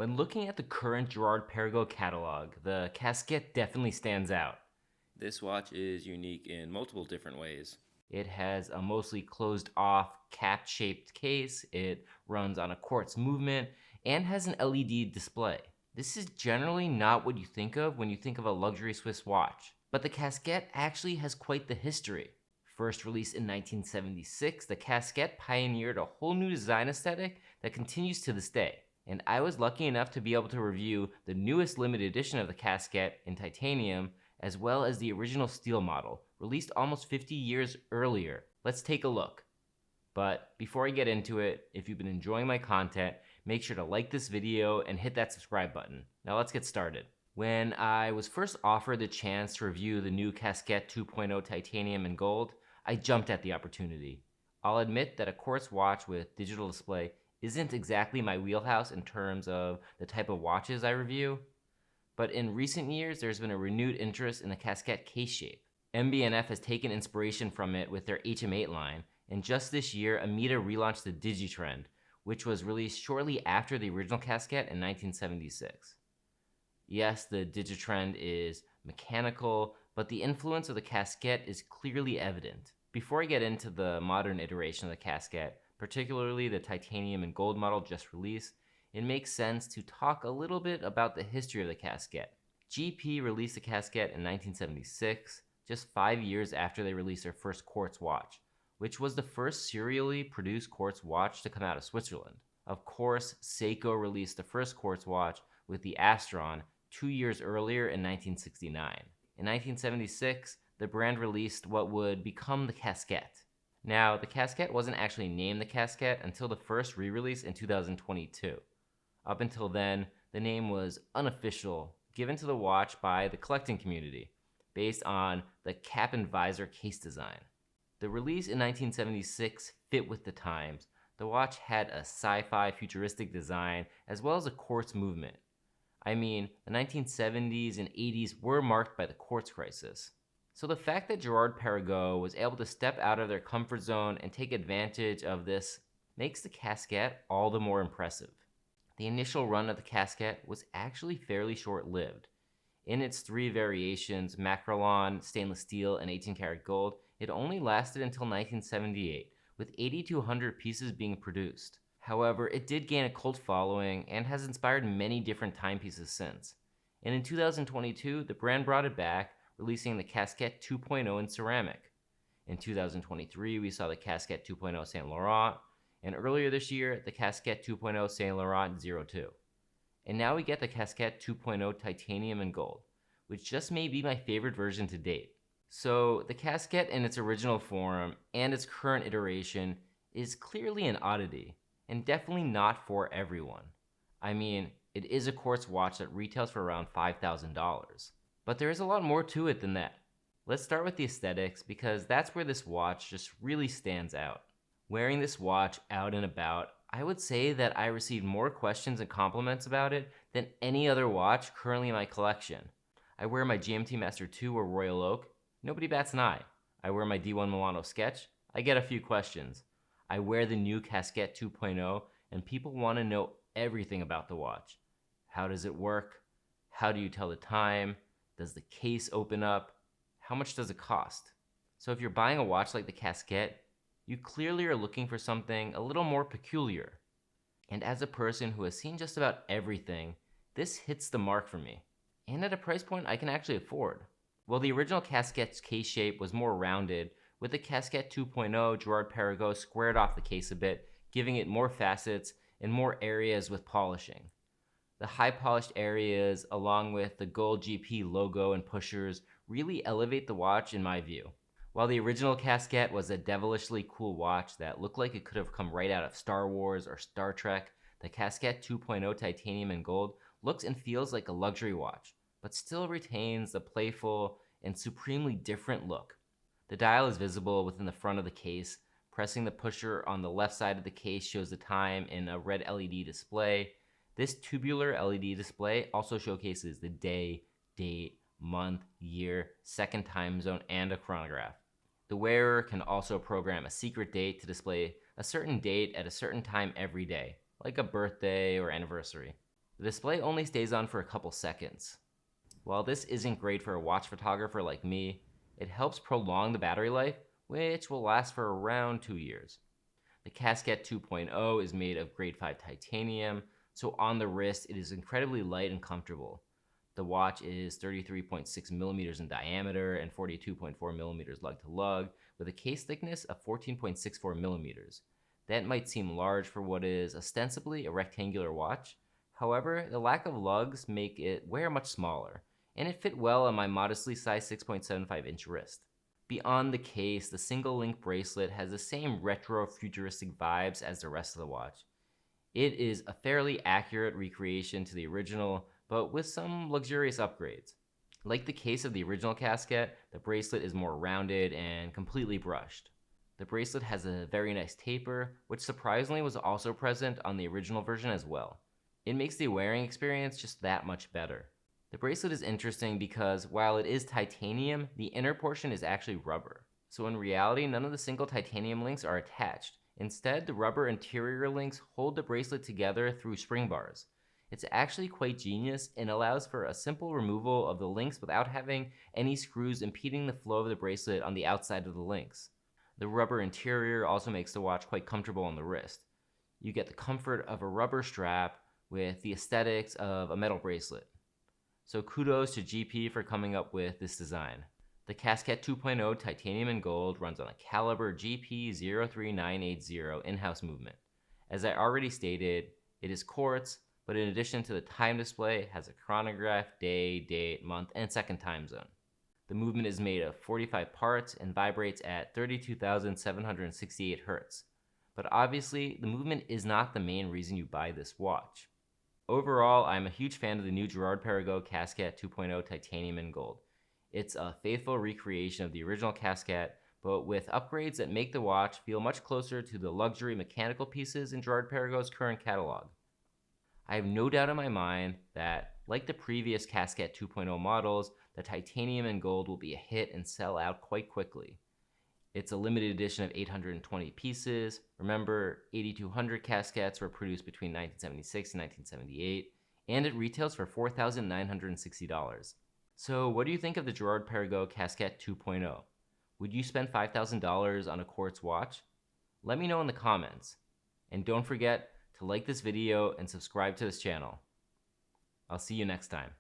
When looking at the current Girard-Perregaux catalog, the Casquette definitely stands out. This watch is unique in multiple different ways. It has a mostly closed off cap-shaped case, it runs on a quartz movement, and has an LED display. This is generally not what you think of when you think of a luxury Swiss watch, but the Casquette actually has quite the history. First released in 1976, the Casquette pioneered a whole new design aesthetic that continues to this day. And I was lucky enough to be able to review the newest limited edition of the Casquette in titanium, as well as the original steel model, released almost 50 years earlier. Let's take a look. But before I get into it, if you've been enjoying my content, make sure to like this video and hit that subscribe button. Now let's get started. When I was first offered the chance to review the new Casquette 2.0 titanium and gold, I jumped at the opportunity. I'll admit that a quartz watch with digital display isn't exactly my wheelhouse in terms of the type of watches I review, but in recent years there's been a renewed interest in the Casquette case shape. MB&F has taken inspiration from it with their HM8 line, and just this year Amita relaunched the Digitrend, which was released shortly after the original Casquette in 1976. Yes, the Digitrend is mechanical, but the influence of the Casquette is clearly evident. Before I get into the modern iteration of the Casquette, particularly the titanium and gold model just released, it makes sense to talk a little bit about the history of the Casquette. GP released the Casquette in 1976, just 5 years after they released their first quartz watch, which was the first serially produced quartz watch to come out of Switzerland. Of course, Seiko released the first quartz watch with the Astron 2 years earlier in 1969. In 1976, the brand released what would become the Casquette. Now, the Casquette wasn't actually named the Casquette until the first re-release in 2022. Up until then, the name was unofficial, given to the watch by the collecting community, based on the cap and visor case design. The release in 1976 fit with the times. The watch had a sci-fi futuristic design as well as a quartz movement. I mean, the 1970s and 80s were marked by the quartz crisis. So the fact that Girard-Perregaux was able to step out of their comfort zone and take advantage of this makes the Casquette all the more impressive. The initial run of the Casquette was actually fairly short-lived. In its three variations, Macrolon, stainless steel, and 18-karat gold, it only lasted until 1978, with 8,200 pieces being produced. However, it did gain a cult following and has inspired many different timepieces since. And in 2022, the brand brought it back, releasing the Casquette 2.0 in ceramic. In 2023, we saw the Casquette 2.0 Saint Laurent, and earlier this year, the Casquette 2.0 Saint Laurent 02. And now we get the Casquette 2.0 titanium and gold, which just may be my favorite version to date. So the Casquette in its original form and its current iteration is clearly an oddity, and definitely not for everyone. I mean, it is a quartz watch that retails for around $5,000. But there is a lot more to it than that. Let's start with the aesthetics because that's where this watch just really stands out. Wearing this watch out and about, I would say that I received more questions and compliments about it than any other watch currently in my collection. I wear my GMT Master 2 or Royal Oak, nobody bats an eye. I wear my D1 Milano Sketch, I get a few questions. I wear the new Casquette 2.0 and people want to know everything about the watch. How does it work? How do you tell the time? Does the case open up? How much does it cost? So if you're buying a watch like the Casquette, you clearly are looking for something a little more peculiar. And as a person who has seen just about everything, this hits the mark for me. And at a price point I can actually afford. While the original Casquette's case shape was more rounded, with the Casquette 2.0, Girard-Perregaux squared off the case a bit, giving it more facets and more areas with polishing. The high polished areas, along with the gold GP logo and pushers, really elevate the watch in my view. While the original Casquette was a devilishly cool watch that looked like it could have come right out of Star Wars or Star Trek, the Casquette 2.0 titanium and gold looks and feels like a luxury watch, but still retains the playful and supremely different look. The dial is visible within the front of the case. Pressing the pusher on the left side of the case shows the time in a red LED display. This tubular LED display also showcases the day, date, month, year, second time zone, and a chronograph. The wearer can also program a secret date to display a certain date at a certain time every day, like a birthday or anniversary. The display only stays on for a couple seconds. While this isn't great for a watch photographer like me, it helps prolong the battery life, which will last for around 2 years. The Casquette 2.0 is made of grade 5 titanium, so on the wrist it is incredibly light and comfortable. The watch is 33.6 millimeters in diameter and 42.4 millimeters lug to lug, with a case thickness of 14.64 millimeters. That might seem large for what is ostensibly a rectangular watch. However, the lack of lugs make it wear much smaller, and it fit well on my modestly sized 6.75 inch wrist. Beyond the case, the single link bracelet has the same retro futuristic vibes as the rest of the watch. It is a fairly accurate recreation to the original, but with some luxurious upgrades. Like the case of the original Casquette, the bracelet is more rounded and completely brushed. The bracelet has a very nice taper, which surprisingly was also present on the original version as well. It makes the wearing experience just that much better. The bracelet is interesting because while it is titanium, the inner portion is actually rubber. So in reality, none of the single titanium links are attached. Instead, the rubber interior links hold the bracelet together through spring bars. It's actually quite genius and allows for a simple removal of the links without having any screws impeding the flow of the bracelet on the outside of the links. The rubber interior also makes the watch quite comfortable on the wrist. You get the comfort of a rubber strap with the aesthetics of a metal bracelet. So kudos to GP for coming up with this design. The Casquette 2.0 titanium and gold runs on a caliber GP03980 in-house movement. As I already stated, it is quartz, but in addition to the time display, has a chronograph, day, date, month, and second time zone. The movement is made of 45 parts and vibrates at 32,768 Hz. But obviously, the movement is not the main reason you buy this watch. Overall, I'm a huge fan of the new Girard-Perregaux Casquette 2.0 titanium and gold. It's a faithful recreation of the original Casquette, but with upgrades that make the watch feel much closer to the luxury mechanical pieces in Girard-Perregaux's current catalog. I have no doubt in my mind that, like the previous Casquette 2.0 models, the titanium and gold will be a hit and sell out quite quickly. It's a limited edition of 820 pieces. Remember, 8,200 Casquettes were produced between 1976 and 1978, and it retails for $4,960. So what do you think of the Girard-Perregaux Casquette 2.0? Would you spend $5,000 on a quartz watch? Let me know in the comments. And don't forget to like this video and subscribe to this channel. I'll see you next time.